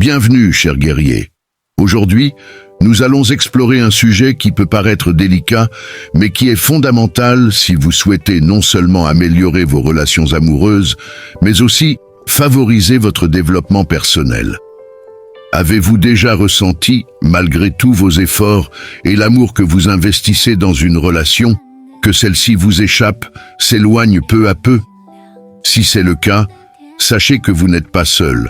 Bienvenue, chers guerriers. Aujourd'hui, nous allons explorer un sujet qui peut paraître délicat, mais qui est fondamental si vous souhaitez non seulement améliorer vos relations amoureuses, mais aussi favoriser votre développement personnel. Avez-vous déjà ressenti, malgré tous vos efforts et l'amour que vous investissez dans une relation, que celle-ci vous échappe, s'éloigne peu à peu? Si c'est le cas, sachez que vous n'êtes pas seul.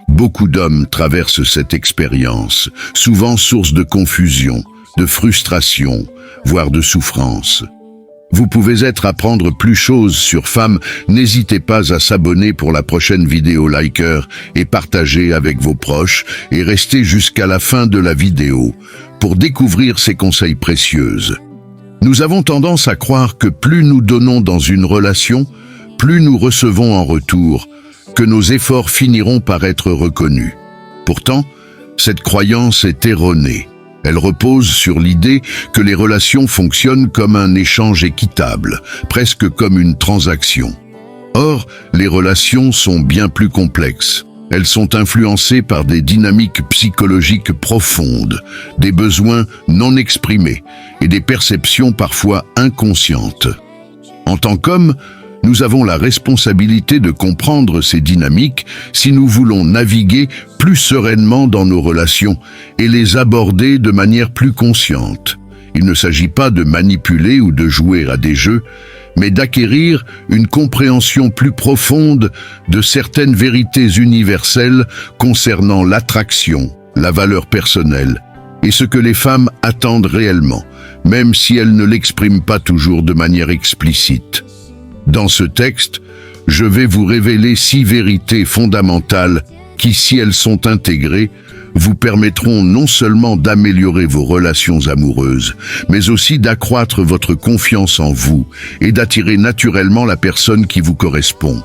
Beaucoup d'hommes traversent cette expérience, souvent source de confusion, de frustration, voire de souffrance. Vous pouvez être à prendre plus chose sur Femmes, n'hésitez pas à s'abonner pour la prochaine vidéo liker et partager avec vos proches et restez jusqu'à la fin de la vidéo pour découvrir ces conseils précieux. Nous avons tendance à croire que plus nous donnons dans une relation, plus nous recevons en retour, que nos efforts finiront par être reconnus. Pourtant, cette croyance est erronée. Elle repose sur l'idée que les relations fonctionnent comme un échange équitable, presque comme une transaction. Or, les relations sont bien plus complexes. Elles sont influencées par des dynamiques psychologiques profondes, des besoins non exprimés et des perceptions parfois inconscientes. En tant qu'hommes, nous avons la responsabilité de comprendre ces dynamiques si nous voulons naviguer plus sereinement dans nos relations et les aborder de manière plus consciente. Il ne s'agit pas de manipuler ou de jouer à des jeux, mais d'acquérir une compréhension plus profonde de certaines vérités universelles concernant l'attraction, la valeur personnelle et ce que les femmes attendent réellement, même si elles ne l'expriment pas toujours de manière explicite. Dans ce texte, je vais vous révéler 6 vérités fondamentales qui, si elles sont intégrées, vous permettront non seulement d'améliorer vos relations amoureuses, mais aussi d'accroître votre confiance en vous et d'attirer naturellement la personne qui vous correspond.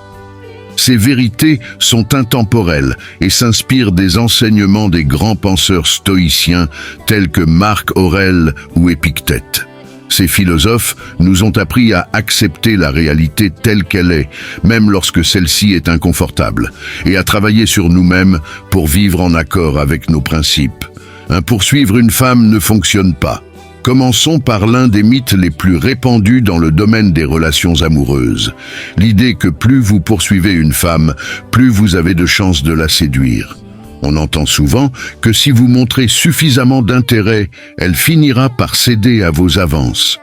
Ces vérités sont intemporelles et s'inspirent des enseignements des grands penseurs stoïciens tels que Marc Aurèle ou Épictète. Ces philosophes nous ont appris à accepter la réalité telle qu'elle est, même lorsque celle-ci est inconfortable, et à travailler sur nous-mêmes pour vivre en accord avec nos principes. Poursuivre une femme ne fonctionne pas. Commençons par l'un des mythes les plus répandus dans le domaine des relations amoureuses. L'idée que plus vous poursuivez une femme, plus vous avez de chances de la séduire. On entend souvent que si vous montrez suffisamment d'intérêt, elle finira par céder à vos avances.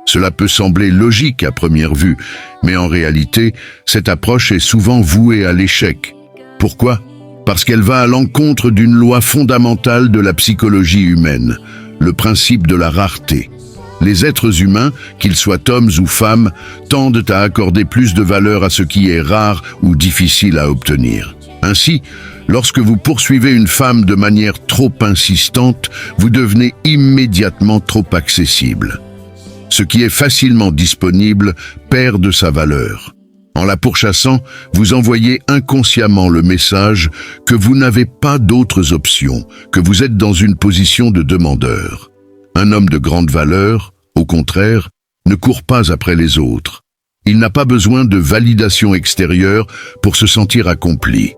Cela peut sembler logique à première vue, mais en réalité, cette approche est souvent vouée à l'échec. Pourquoi? Parce qu'elle va à l'encontre d'une loi fondamentale de la psychologie humaine, le principe de la rareté. Les êtres humains, qu'ils soient hommes ou femmes, tendent à accorder plus de valeur à ce qui est rare ou difficile à obtenir. Ainsi, lorsque vous poursuivez une femme de manière trop insistante, vous devenez immédiatement trop accessible. Ce qui est facilement disponible perd de sa valeur. En la pourchassant, vous envoyez inconsciemment le message que vous n'avez pas d'autres options, que vous êtes dans une position de demandeur. Un homme de grande valeur, au contraire, ne court pas après les autres. Il n'a pas besoin de validation extérieure pour se sentir accompli.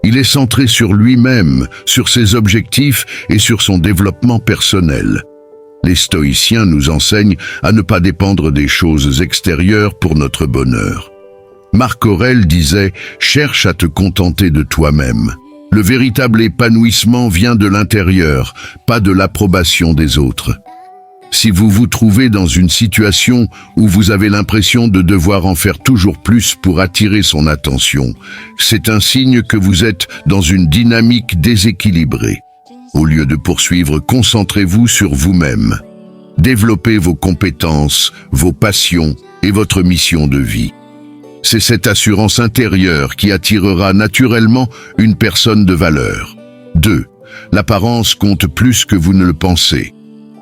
Il est centré sur lui-même, sur ses objectifs et sur son développement personnel. Les stoïciens nous enseignent à ne pas dépendre des choses extérieures pour notre bonheur. Marc Aurèle disait « Cherche à te contenter de toi-même ». Le véritable épanouissement vient de l'intérieur, pas de l'approbation des autres. Si vous vous trouvez dans une situation où vous avez l'impression de devoir en faire toujours plus pour attirer son attention, c'est un signe que vous êtes dans une dynamique déséquilibrée. Au lieu de poursuivre, concentrez-vous sur vous-même. Développez vos compétences, vos passions et votre mission de vie. C'est cette assurance intérieure qui attirera naturellement une personne de valeur. 2. L'apparence compte plus que vous ne le pensez.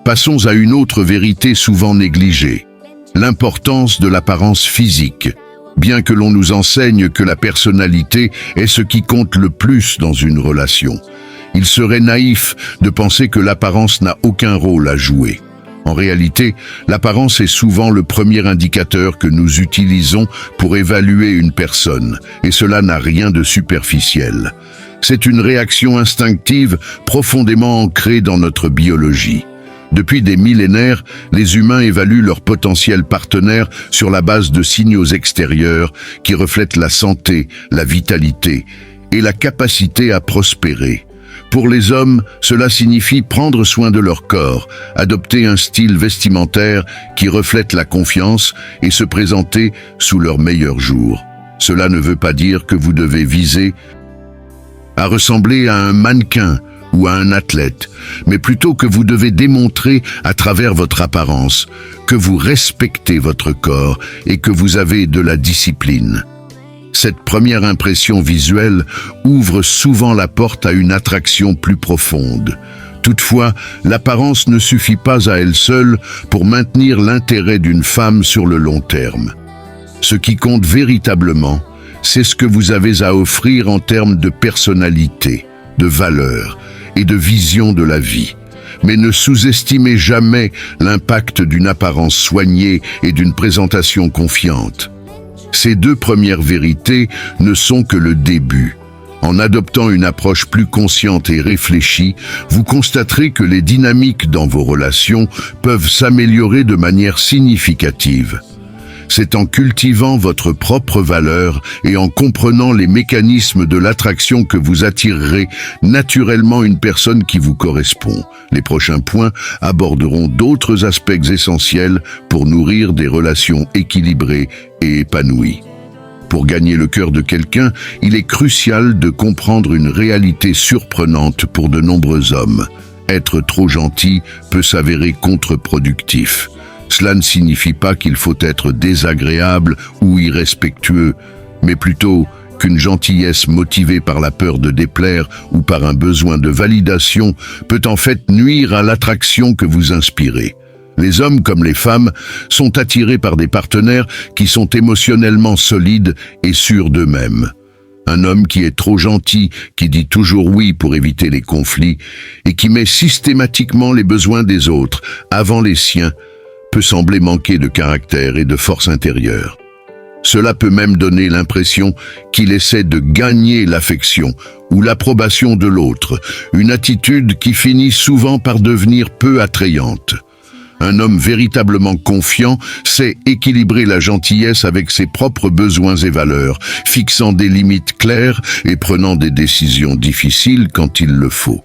Passons à une autre vérité souvent négligée, l'importance de l'apparence physique. Bien que l'on nous enseigne que la personnalité est ce qui compte le plus dans une relation, il serait naïf de penser que l'apparence n'a aucun rôle à jouer. En réalité, l'apparence est souvent le premier indicateur que nous utilisons pour évaluer une personne, et cela n'a rien de superficiel. C'est une réaction instinctive profondément ancrée dans notre biologie. Depuis des millénaires, les humains évaluent leur potentiel partenaire sur la base de signaux extérieurs qui reflètent la santé, la vitalité et la capacité à prospérer. Pour les hommes, cela signifie prendre soin de leur corps, adopter un style vestimentaire qui reflète la confiance et se présenter sous leur meilleur jour. Cela ne veut pas dire que vous devez viser à ressembler à un mannequin ou à un athlète, mais plutôt que vous devez démontrer à travers votre apparence que vous respectez votre corps et que vous avez de la discipline. Cette première impression visuelle ouvre souvent la porte à une attraction plus profonde. Toutefois, l'apparence ne suffit pas à elle seule pour maintenir l'intérêt d'une femme sur le long terme. Ce qui compte véritablement, c'est ce que vous avez à offrir en termes de personnalité, de valeur et de vision de la vie. Mais ne sous-estimez jamais l'impact d'une apparence soignée et d'une présentation confiante. Ces deux premières vérités ne sont que le début. En adoptant une approche plus consciente et réfléchie, vous constaterez que les dynamiques dans vos relations peuvent s'améliorer de manière significative. C'est en cultivant votre propre valeur et en comprenant les mécanismes de l'attraction que vous attirerez naturellement une personne qui vous correspond. Les prochains points aborderont d'autres aspects essentiels pour nourrir des relations équilibrées et épanouies. Pour gagner le cœur de quelqu'un, il est crucial de comprendre une réalité surprenante pour de nombreux hommes. Être trop gentil peut s'avérer contre-productif. Cela ne signifie pas qu'il faut être désagréable ou irrespectueux, mais plutôt qu'une gentillesse motivée par la peur de déplaire ou par un besoin de validation peut en fait nuire à l'attraction que vous inspirez. Les hommes comme les femmes sont attirés par des partenaires qui sont émotionnellement solides et sûrs d'eux-mêmes. Un homme qui est trop gentil, qui dit toujours oui pour éviter les conflits et qui met systématiquement les besoins des autres avant les siens peut sembler manquer de caractère et de force intérieure. Cela peut même donner l'impression qu'il essaie de gagner l'affection ou l'approbation de l'autre, une attitude qui finit souvent par devenir peu attrayante. Un homme véritablement confiant sait équilibrer la gentillesse avec ses propres besoins et valeurs, fixant des limites claires et prenant des décisions difficiles quand il le faut.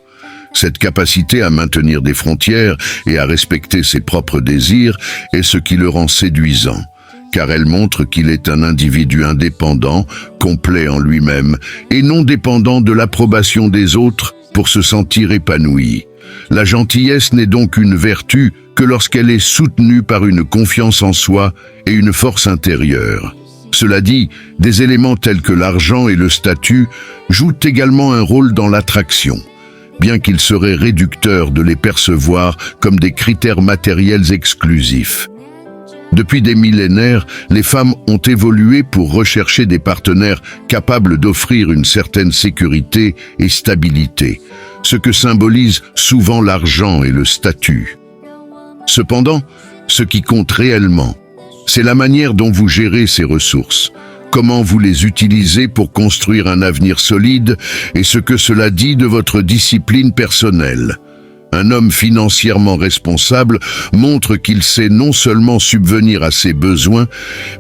Cette capacité à maintenir des frontières et à respecter ses propres désirs est ce qui le rend séduisant, car elle montre qu'il est un individu indépendant, complet en lui-même, et non dépendant de l'approbation des autres pour se sentir épanoui. La gentillesse n'est donc une vertu que lorsqu'elle est soutenue par une confiance en soi et une force intérieure. Cela dit, des éléments tels que l'argent et le statut jouent également un rôle dans l'attraction, bien qu'il serait réducteur de les percevoir comme des critères matériels exclusifs. Depuis des millénaires, les femmes ont évolué pour rechercher des partenaires capables d'offrir une certaine sécurité et stabilité, ce que symbolisent souvent l'argent et le statut. Cependant, ce qui compte réellement, c'est la manière dont vous gérez ces ressources, comment vous les utilisez pour construire un avenir solide et ce que cela dit de votre discipline personnelle. Un homme financièrement responsable montre qu'il sait non seulement subvenir à ses besoins,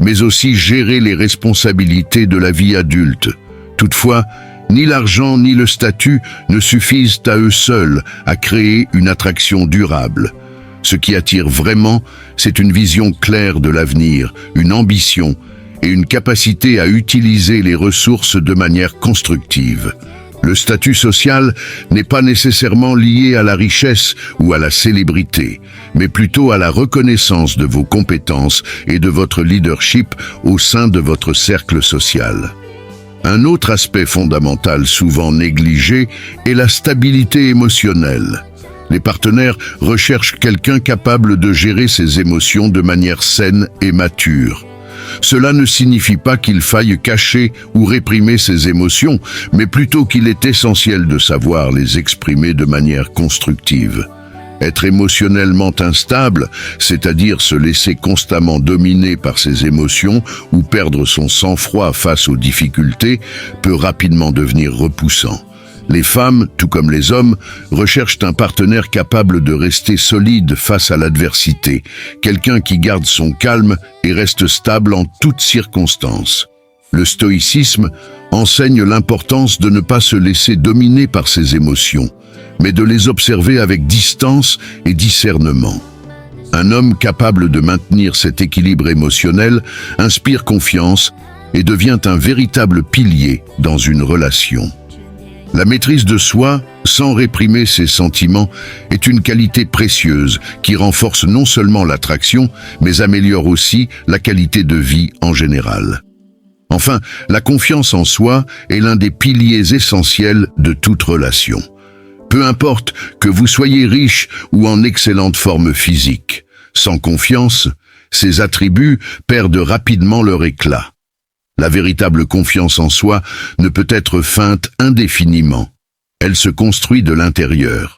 mais aussi gérer les responsabilités de la vie adulte. Toutefois, ni l'argent ni le statut ne suffisent à eux seuls à créer une attraction durable. Ce qui attire vraiment, c'est une vision claire de l'avenir, une ambition et une capacité à utiliser les ressources de manière constructive. Le statut social n'est pas nécessairement lié à la richesse ou à la célébrité, mais plutôt à la reconnaissance de vos compétences et de votre leadership au sein de votre cercle social. Un autre aspect fondamental souvent négligé est la stabilité émotionnelle. Les partenaires recherchent quelqu'un capable de gérer ses émotions de manière saine et mature. Cela ne signifie pas qu'il faille cacher ou réprimer ses émotions, mais plutôt qu'il est essentiel de savoir les exprimer de manière constructive. Être émotionnellement instable, c'est-à-dire se laisser constamment dominer par ses émotions ou perdre son sang-froid face aux difficultés, peut rapidement devenir repoussant. Les femmes, tout comme les hommes, recherchent un partenaire capable de rester solide face à l'adversité, quelqu'un qui garde son calme et reste stable en toutes circonstances. Le stoïcisme enseigne l'importance de ne pas se laisser dominer par ses émotions, mais de les observer avec distance et discernement. Un homme capable de maintenir cet équilibre émotionnel inspire confiance et devient un véritable pilier dans une relation. La maîtrise de soi, sans réprimer ses sentiments, est une qualité précieuse qui renforce non seulement l'attraction, mais améliore aussi la qualité de vie en général. Enfin, la confiance en soi est l'un des piliers essentiels de toute relation. Peu importe que vous soyez riche ou en excellente forme physique, sans confiance, ces attributs perdent rapidement leur éclat. La véritable confiance en soi ne peut être feinte indéfiniment. Elle se construit de l'intérieur.